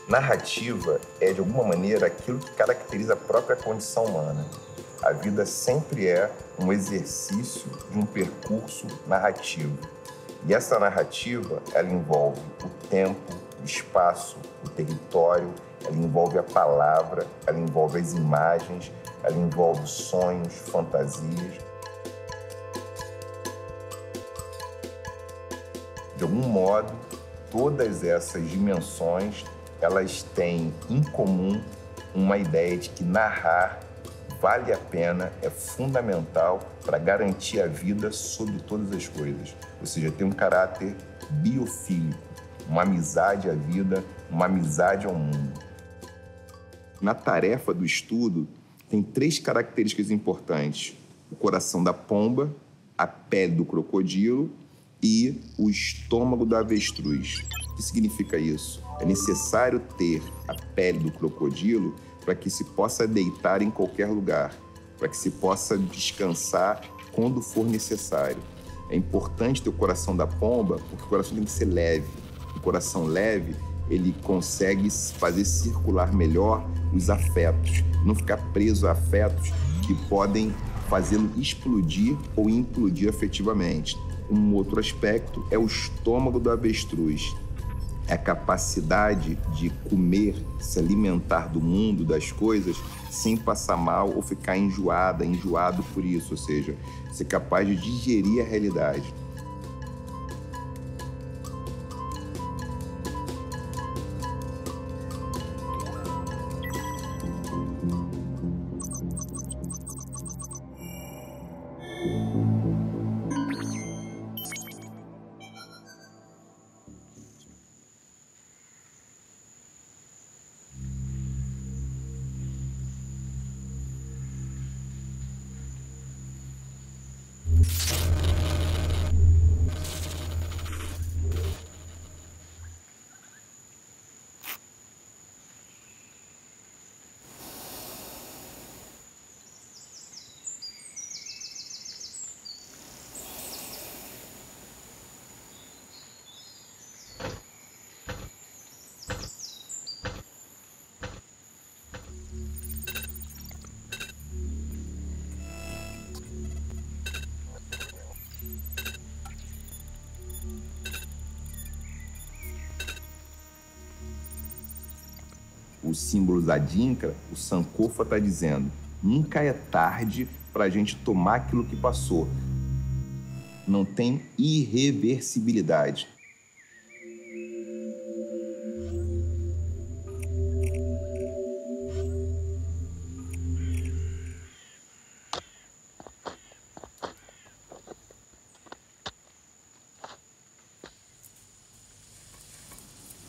Narrativa é, de alguma maneira, aquilo que caracteriza a própria condição humana. A vida sempre é um exercício de um percurso narrativo. E essa narrativa, ela envolve o tempo, o espaço, o território, ela envolve a palavra, ela envolve as imagens, ela envolve sonhos, fantasias. De algum modo, todas essas dimensões, elas têm em comum uma ideia de que narrar vale a pena, é fundamental para garantir a vida sobre todas as coisas. Ou seja, tem um caráter biofílico, uma amizade à vida, uma amizade ao mundo. Na tarefa do estudo, tem 3 características importantes: o coração da pomba, a pele do crocodilo e o estômago do avestruz. O que significa isso? É necessário ter a pele do crocodilo para que se possa deitar em qualquer lugar, para que se possa descansar quando for necessário. É importante ter o coração da pomba, porque o coração tem que ser leve. O coração leve, ele consegue fazer circular melhor os afetos, não ficar preso a afetos que podem fazê-lo explodir ou implodir afetivamente. Um outro aspecto é o estômago do avestruz. É a capacidade de comer, se alimentar do mundo, das coisas, sem passar mal ou ficar enjoado por isso, ou seja, ser capaz de digerir a realidade. Os símbolos Adinkra, o Sankofa está dizendo: nunca é tarde para a gente tomar aquilo que passou. Não tem irreversibilidade.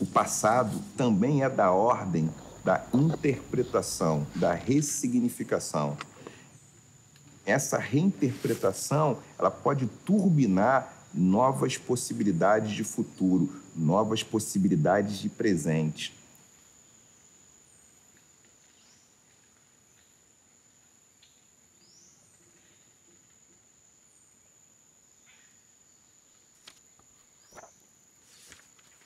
O passado também é da ordem da interpretação, da ressignificação. Essa reinterpretação, ela pode turbinar novas possibilidades de futuro, novas possibilidades de presente.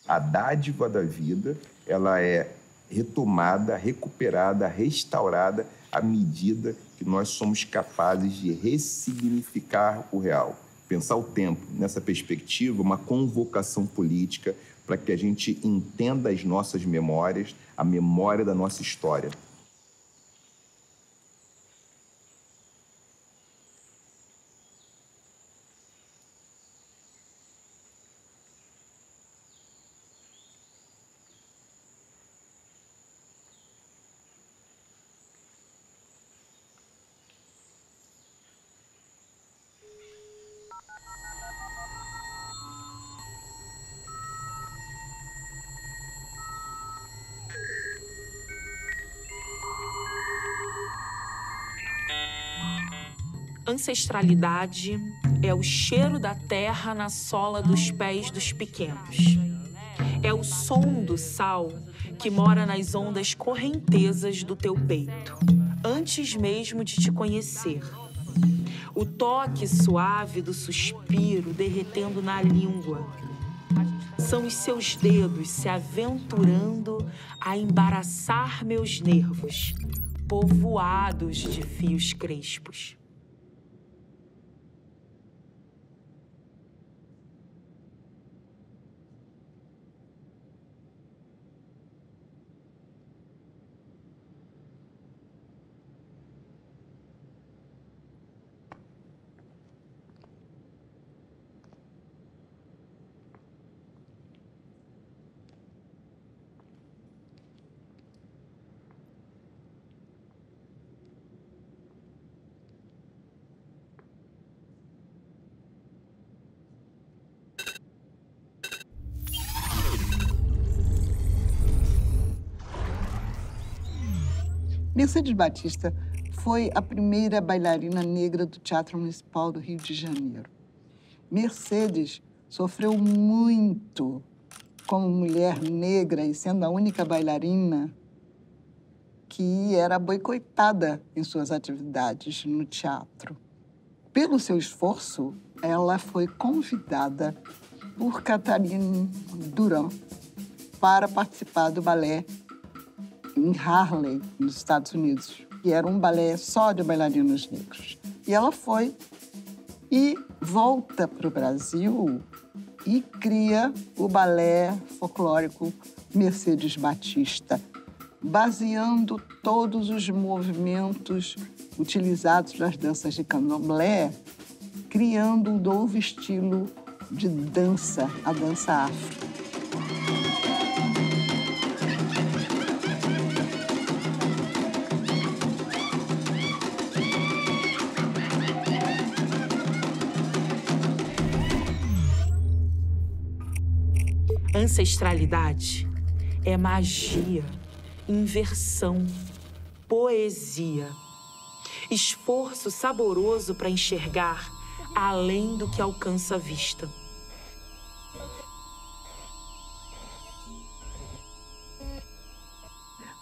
A dádiva da vida, ela é retomada, recuperada, restaurada à medida que nós somos capazes de ressignificar o real. Pensar o tempo nessa perspectiva, uma convocação política para que a gente entenda as nossas memórias, a memória da nossa história. Ancestralidade é o cheiro da terra na sola dos pés dos pequenos. É o som do sal que mora nas ondas correntezas do teu peito, antes mesmo de te conhecer. O toque suave do suspiro derretendo na língua. São os seus dedos se aventurando a embaraçar meus nervos, povoados de fios crespos. Mercedes Batista foi a primeira bailarina negra do Teatro Municipal do Rio de Janeiro. Mercedes sofreu muito como mulher negra e sendo a única bailarina que era boicotada em suas atividades no teatro. Pelo seu esforço, ela foi convidada por Catherine Durand para participar do balé em Harlem, nos Estados Unidos, que era um balé só de bailarinos negros. E ela foi e volta para o Brasil e cria o balé folclórico Mercedes Batista, baseando todos os movimentos utilizados nas danças de candomblé, criando um novo estilo de dança, a dança afro. Ancestralidade é magia, inversão, poesia, esforço saboroso para enxergar além do que alcança a vista.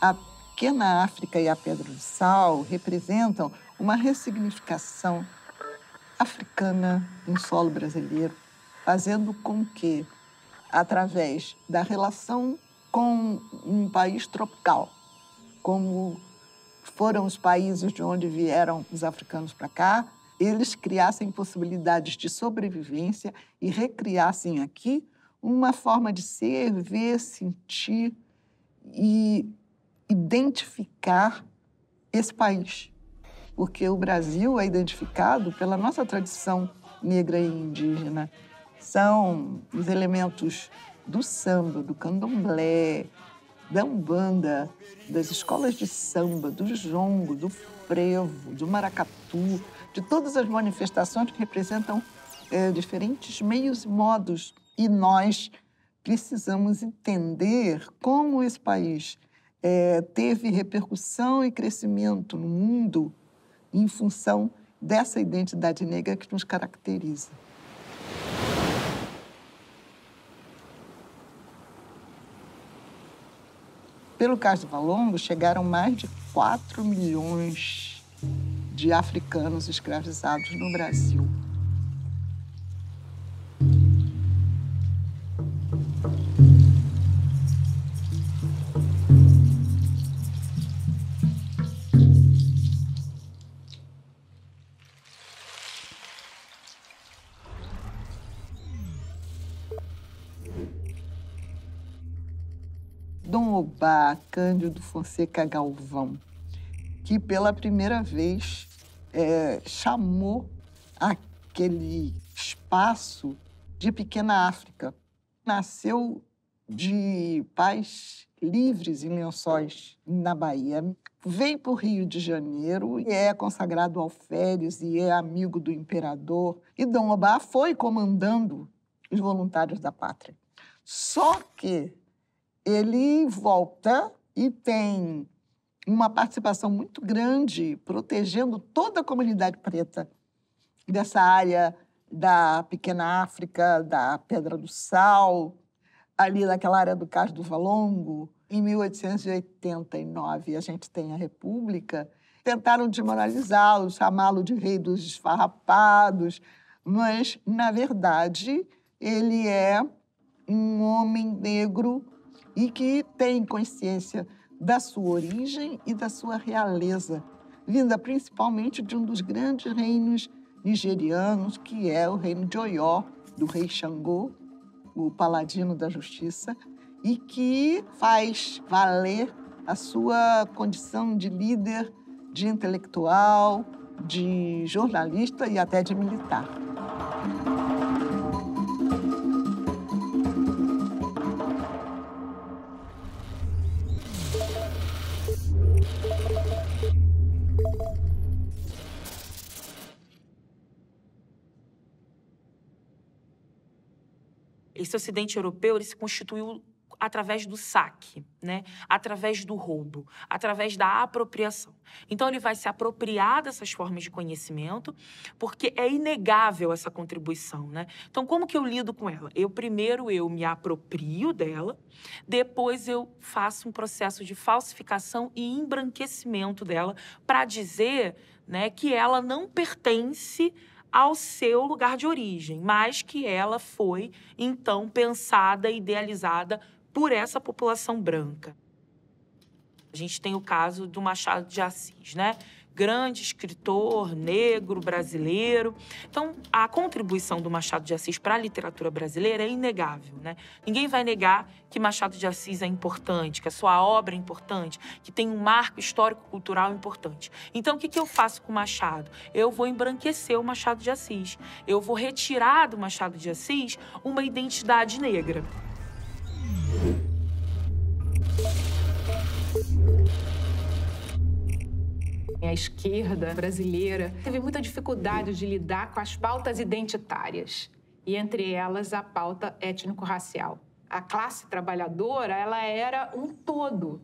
A Pequena África e a Pedra do Sal representam uma ressignificação africana em solo brasileiro, fazendo com que, através da relação com um país tropical, como foram os países de onde vieram os africanos para cá, eles criassem possibilidades de sobrevivência e recriassem aqui uma forma de ser, ver, sentir e identificar esse país. Porque o Brasil é identificado pela nossa tradição negra e indígena. São os elementos do samba, do candomblé, da umbanda, das escolas de samba, do jongo, do frevo, do maracatu, de todas as manifestações que representam diferentes meios e modos. E nós precisamos entender como esse país teve repercussão e crescimento no mundo em função dessa identidade negra que nos caracteriza. Pelo Cais do Valongo, chegaram mais de 4 milhões de africanos escravizados no Brasil. Dom Obá Cândido Fonseca Galvão, que pela primeira vez chamou aquele espaço de Pequena África. Nasceu de pais livres em Lençóis, na Bahia. Veio para o Rio de Janeiro e é consagrado alferes e é amigo do imperador. E Dom Obá foi comandando os voluntários da pátria. Só que ele volta e tem uma participação muito grande protegendo toda a comunidade preta dessa área da Pequena África, da Pedra do Sal, ali daquela área do Cais do Valongo. Em 1889, a gente tem a República. Tentaram desmoralizá-lo, chamá-lo de rei dos esfarrapados, mas, na verdade, ele é um homem negro e que tem consciência da sua origem e da sua realeza, vinda principalmente de um dos grandes reinos nigerianos, que é o reino de Ọ̀yọ́, do rei Xangô, o paladino da justiça, e que faz valer a sua condição de líder, de intelectual, de jornalista e até de militar. Esse Ocidente europeu ele se constituiu através do saque, né? Através do roubo, através da apropriação. Então, ele vai se apropriar dessas formas de conhecimento, porque é inegável essa contribuição, né? Então, como que eu lido com ela? Primeiro eu me aproprio dela, depois eu faço um processo de falsificação e embranquecimento dela para dizer, né, que ela não pertence ao seu lugar de origem, mas que ela foi, então, pensada e idealizada por essa população branca. A gente tem o caso do Machado de Assis, né? Grande escritor negro brasileiro. Então, a contribuição do Machado de Assis para a literatura brasileira é inegável, né? Ninguém vai negar que Machado de Assis é importante, que a sua obra é importante, que tem um marco histórico-cultural importante. Então, o que eu faço com o Machado? Eu vou embranquecer o Machado de Assis. Eu vou retirar do Machado de Assis uma identidade negra. A esquerda brasileira teve muita dificuldade de lidar com as pautas identitárias, e entre elas a pauta étnico-racial. A classe trabalhadora, ela era um todo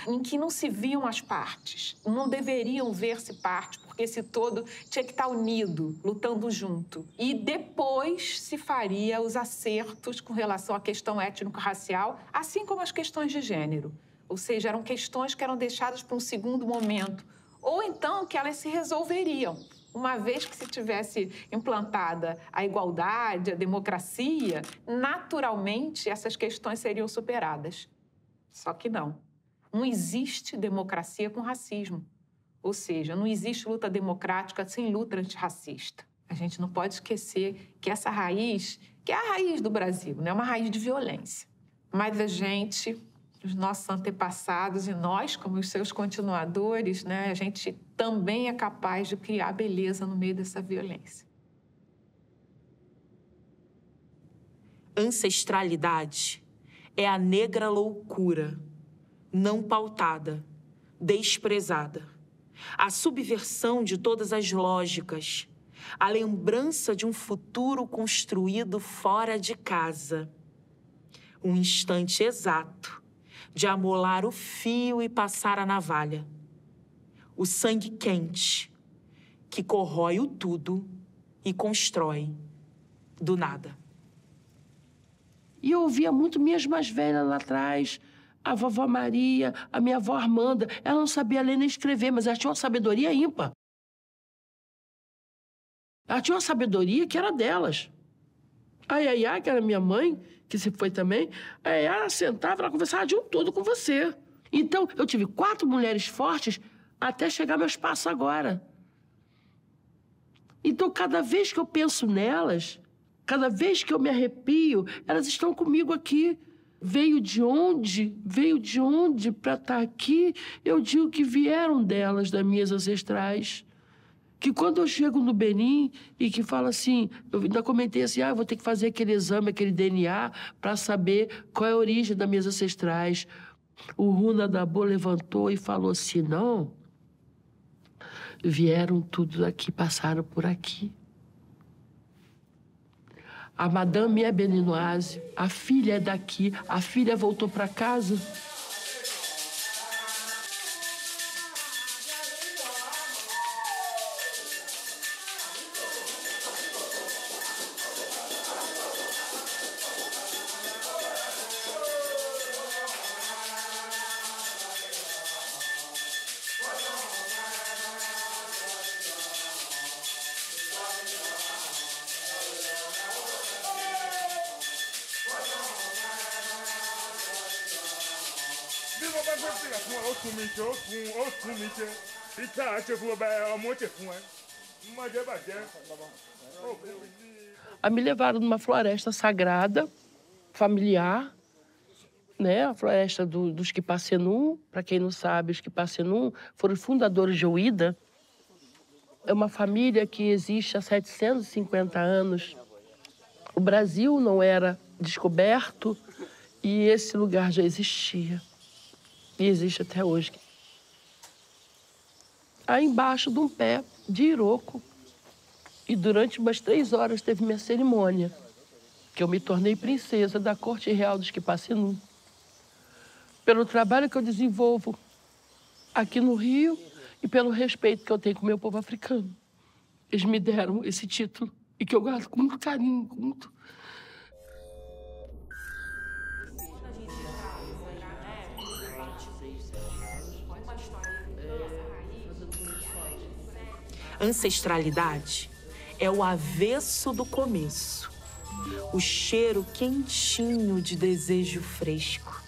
em que não se viam as partes, não deveriam ver-se partes, porque esse todo tinha que estar unido, lutando junto. E depois se faria os acertos com relação à questão étnico-racial, assim como as questões de gênero. Ou seja, eram questões que eram deixadas para um segundo momento, ou então que elas se resolveriam. Uma vez que se tivesse implantada a igualdade, a democracia, naturalmente essas questões seriam superadas. Só que não. Não existe democracia com racismo. Ou seja, não existe luta democrática sem luta antirracista. A gente não pode esquecer que essa raiz, que é a raiz do Brasil, né? É uma raiz de violência. Mas a gente, os nossos antepassados e nós, como os seus continuadores, né, a gente também é capaz de criar beleza no meio dessa violência. Ancestralidade é a negra loucura, não pautada, desprezada. A subversão de todas as lógicas, a lembrança de um futuro construído fora de casa. Um instante exato de amolar o fio e passar a navalha. O sangue quente que corrói o tudo e constrói do nada. E eu ouvia muito minhas mais velhas lá atrás, a vovó Maria, a minha avó Armanda. Ela não sabia ler nem escrever, mas ela tinha uma sabedoria ímpar. Ela tinha uma sabedoria que era delas. A Yaya, que era minha mãe, que se foi também, a Yaya, ela sentava, ela conversava de um todo com você. Então, eu tive 4 mulheres fortes até chegar meu espaço agora. Então, cada vez que eu penso nelas, cada vez que eu me arrepio, elas estão comigo aqui. Veio de onde para estar aqui? Eu digo que vieram delas, das minhas ancestrais. Que quando eu chego no Benin e que fala assim, eu ainda comentei assim, eu vou ter que fazer aquele exame, aquele DNA, para saber qual é a origem das minhas ancestrais. O Runa Dabo levantou e falou assim, não, vieram tudo daqui, passaram por aqui. A Madame é beninoise, a filha é daqui, a filha voltou para casa. Aí me levaram numa floresta sagrada, familiar, né? A floresta dos Quipacenum. Para quem não sabe, os Quipacenum foram os fundadores de Ouida. É uma família que existe há 750 anos. O Brasil não era descoberto e esse lugar já existia. E existe até hoje. Aí embaixo de um pé de iroco. E durante umas 3 horas teve minha cerimônia, que eu me tornei princesa da Corte Real dos Quipacenum. Pelo trabalho que eu desenvolvo aqui no Rio e pelo respeito que eu tenho com o meu povo africano. Eles me deram esse título e que eu guardo com muito carinho, com muito... Ancestralidade é o avesso do começo, o cheiro quentinho de desejo fresco.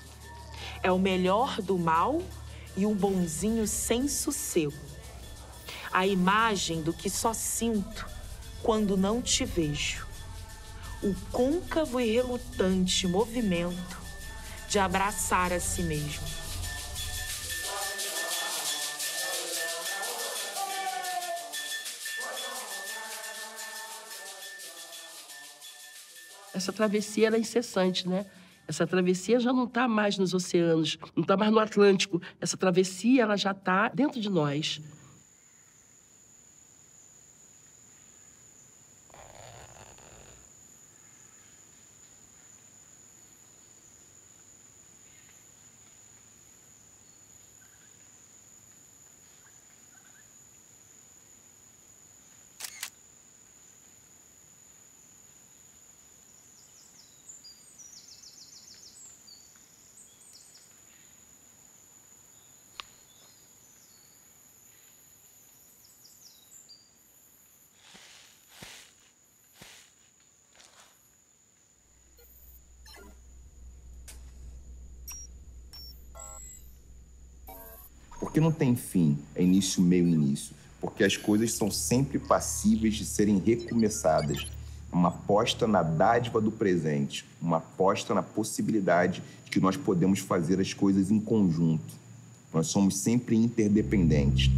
É o melhor do mal e um bonzinho sem sossego. A imagem do que só sinto quando não te vejo. O côncavo e relutante movimento de abraçar a si mesmo. Essa travessia era incessante, né? Essa travessia já não está mais nos oceanos, não está mais no Atlântico. Essa travessia ela já está dentro de nós. Porque não tem fim, é início, meio, início. Porque as coisas são sempre passíveis de serem recomeçadas. Uma aposta na dádiva do presente, uma aposta na possibilidade de que nós podemos fazer as coisas em conjunto. Nós somos sempre interdependentes.